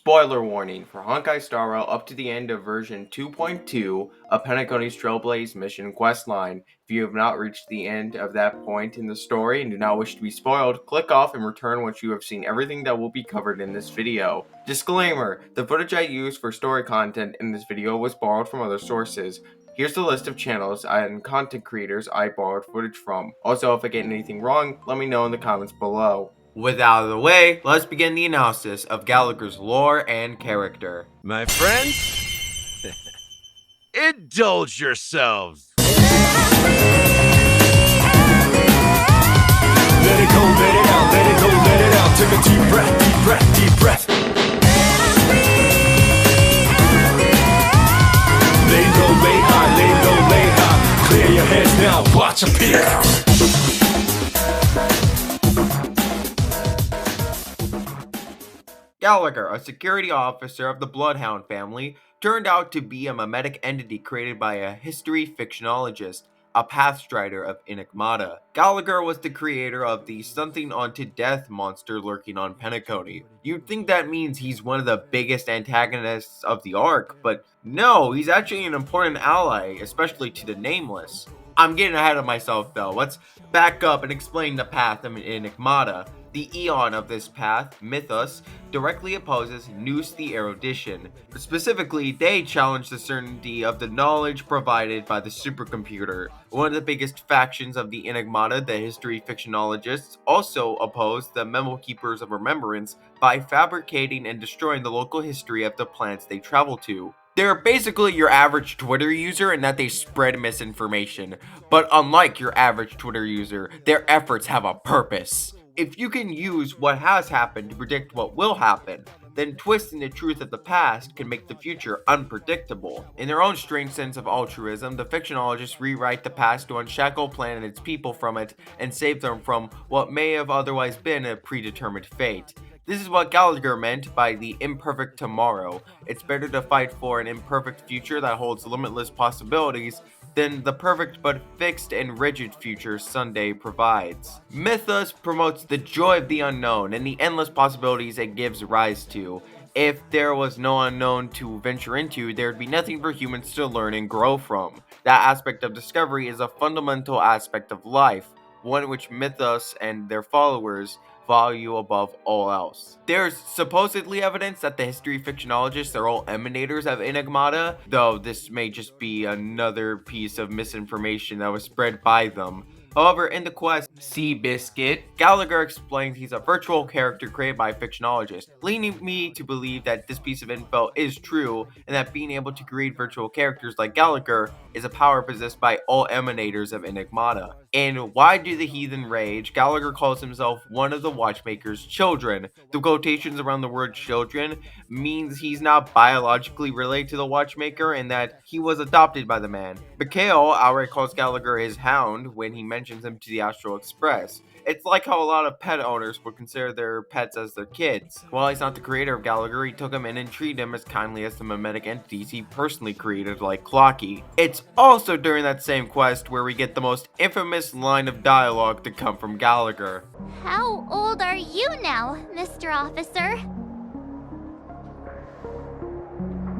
Spoiler warning for Honkai Star Rail up to the end of version 2.2 of Penacony's Trailblaze mission questline. If you have not reached the end of that point in the story and do not wish to be spoiled, click off and return once you have seen everything that will be covered in this video. Disclaimer: the footage I used for story content in this video was borrowed from other sources. Here's the list of channels and content creators I borrowed footage from. Also, if I get anything wrong, let me know in the comments below. With that out of the way, let's begin the analysis of Gallagher's lore and character. My friends, indulge yourselves. Let it go, let it out, let it go, let it out. Take a deep breath, deep breath, deep breath. Lay low, lay high, lay low, lay high. Clear your heads now, watch a peek. Gallagher, a security officer of the Bloodhound family, turned out to be a mimetic entity created by a history fictionologist, a pathstrider of Enigmata. Gallagher was the creator of the something unto death monster lurking on Penacony. You'd think that means he's one of the biggest antagonists of the arc, but no, he's actually an important ally, especially to the Nameless. I'm getting ahead of myself though. Let's back up and explain the Path of Enigmata. The Eon of this path, Mythos, directly opposes Nous the erudition. Specifically, they challenge the certainty of the knowledge provided by the supercomputer. One of the biggest factions of the Enigmata, the history fictionologists, also oppose the Memo Keepers of Remembrance by fabricating and destroying the local history of the planets they travel to. They're basically your average Twitter user in that they spread misinformation. But unlike your average Twitter user, their efforts have a purpose. If you can use what has happened to predict what will happen, then twisting the truth of the past can make the future unpredictable. In their own strange sense of altruism, the fictionologists rewrite the past to unshackle planet and its people from it and save them from what may have otherwise been a predetermined fate. This is what Gallagher meant by the imperfect tomorrow. It's better to fight for an imperfect future that holds limitless possibilities than the perfect but fixed and rigid future Sunday provides. Mythos promotes the joy of the unknown and the endless possibilities it gives rise to. If there was no unknown to venture into, there would be nothing for humans to learn and grow from. That aspect of discovery is a fundamental aspect of life, one which Mythos and their followers value above all else. There's supposedly evidence that the history fictionologists are all emanators of Enigmata, though this may just be another piece of misinformation that was spread by them. However, in the quest Seabiscuit, Gallagher explains he's a virtual character created by a fictionologist, leading me to believe that this piece of info is true and that being able to create virtual characters like Gallagher is a power possessed by all emanators of Enigmata. In Why Do the Heathen Rage, Gallagher calls himself one of the Watchmaker's children. The quotations around the word children means he's not biologically related to the Watchmaker and that he was adopted by the man. Mikhail outright calls Gallagher his Hound when he mentions him to the Astral Express. It's like how a lot of pet owners would consider their pets as their kids. While he's not the creator of Gallagher, he took him in and treated him as kindly as the mimetic entities he personally created, like Clocky. It's also during that same quest where we get the most infamous line of dialogue to come from Gallagher. How old are you now, Mr. Officer?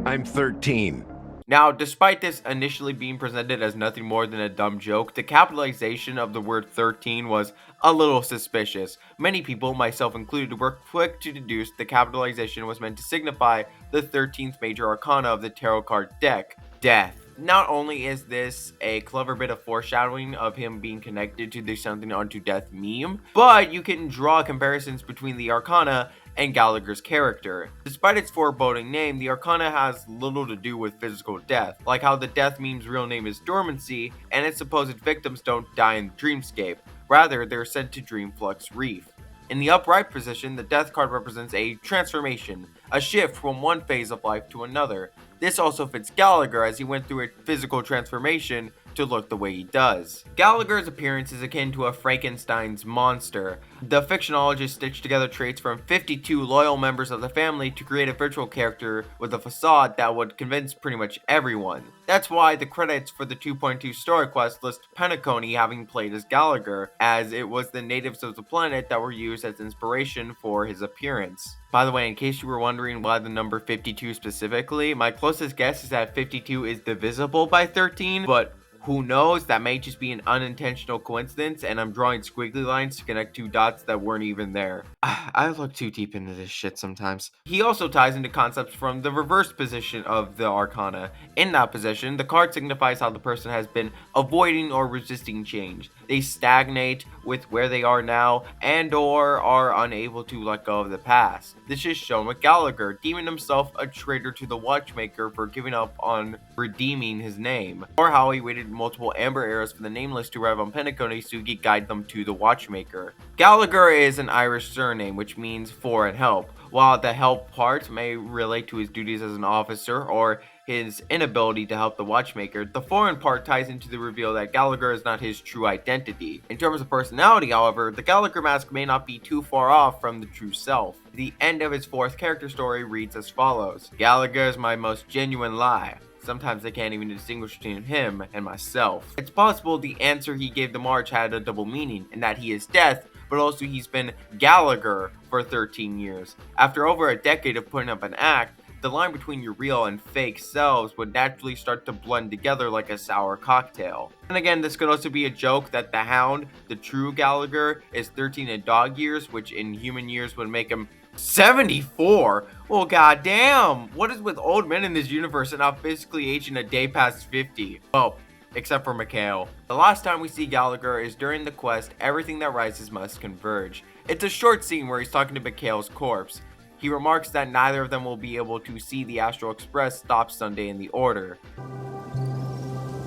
I'm 13. Now, despite this initially being presented as nothing more than a dumb joke, the capitalization of the word 13 was a little suspicious. Many people, myself included, were quick to deduce the capitalization was meant to signify the 13th major arcana of the tarot card deck, death. Not only is this a clever bit of foreshadowing of him being connected to the something unto death meme, but you can draw comparisons between the arcana and Gallagher's character. Despite its foreboding name, the arcana has little to do with physical death, like how the death meme's real name is Dormancy, and its supposed victims don't die in the dreamscape. Rather, they're sent to Dreamflux Reef. In the upright position, the death card represents a transformation, a shift from one phase of life to another. This also fits Gallagher as he went through a physical transformation to look the way he does. Gallagher's appearance is akin to a Frankenstein's monster. The fictionologist stitched together traits from 52 loyal members of the family to create a virtual character with a facade that would convince pretty much everyone. That's why the credits for the 2.2 story quest list Penacony having played as Gallagher, as it was the natives of the planet that were used as inspiration for his appearance. By the way, in case you were wondering why the number 52 specifically, my closest guess is that 52 is divisible by 13, but who knows, that may just be an unintentional coincidence and I'm drawing squiggly lines to connect two dots that weren't even there. I look too deep into this shit sometimes. He also ties into concepts from the reverse position of the Arcana. In that position, the card signifies how the person has been avoiding or resisting change. They stagnate with where they are now and or are unable to let go of the past. This is shown with Gallagher, deeming himself a traitor to the Watchmaker for giving up on redeeming his name, or how he waited multiple amber eras for the Nameless to arrive on Penacony so he could guide them to the Watchmaker. Gallagher is an Irish surname, which means for and help. While the help part may relate to his duties as an officer or his inability to help the Watchmaker, the foreign part ties into the reveal that Gallagher is not his true identity. In terms of personality, however, the Gallagher mask may not be too far off from the true self. The end of his fourth character story reads as follows: Gallagher is my most genuine lie. Sometimes I can't even distinguish between him and myself. It's possible the answer he gave the March had a double meaning, and that he is death, but also he's been Gallagher for 13 years. After over a decade of putting up an act, the line between your real and fake selves would naturally start to blend together like a sour cocktail. And again, this could also be a joke that the Hound, the true Gallagher, is 13 in dog years, which in human years would make him 74? Well, goddamn! What is with old men in this universe and not physically aging a day past 50? Well, except for Mikhail. The last time we see Gallagher is during the quest Everything That Rises Must Converge. It's a short scene where he's talking to Mikhail's corpse. He remarks that neither of them will be able to see the Astral Express stop Sunday in the Order.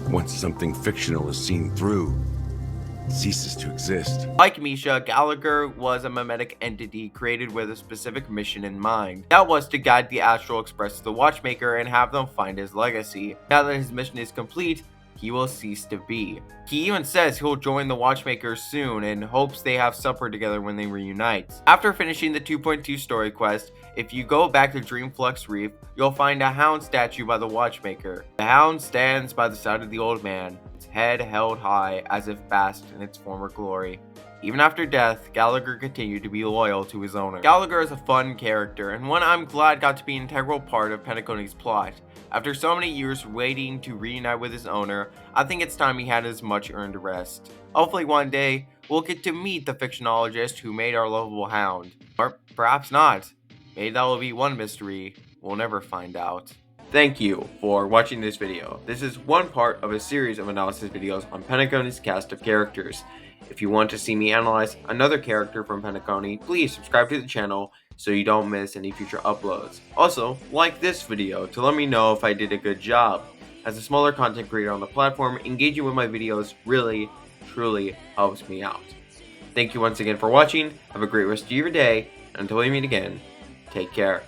Once something fictional is seen through, it ceases to exist. Like Misha, Gallagher was a mimetic entity created with a specific mission in mind. That was to guide the Astral Express to the Watchmaker and have them find his legacy. Now that his mission is complete, he will cease to be. He even says he'll join the Watchmaker soon and hopes they have supper together when they reunite. After finishing the 2.2 story quest, if you go back to Dreamflux Reef, you'll find a Hound statue by the Watchmaker. The Hound stands by the side of the old man, its head held high as if basked in its former glory. Even after death, Gallagher continued to be loyal to his owner. Gallagher is a fun character, and one I'm glad got to be an integral part of Penacony's plot. After so many years waiting to reunite with his owner, I think it's time he had his much earned rest. Hopefully one day, we'll get to meet the fictionologist who made our lovable Hound. Or perhaps not. Maybe that will be one mystery we'll never find out. Thank you for watching this video. This is one part of a series of analysis videos on Penacony's cast of characters. If you want to see me analyze another character from Penacony, please subscribe to the channel so you don't miss any future uploads. Also, like this video to let me know if I did a good job. As a smaller content creator on the platform, engaging with my videos really, truly helps me out. Thank you once again for watching, have a great rest of your day, and until we meet again, take care.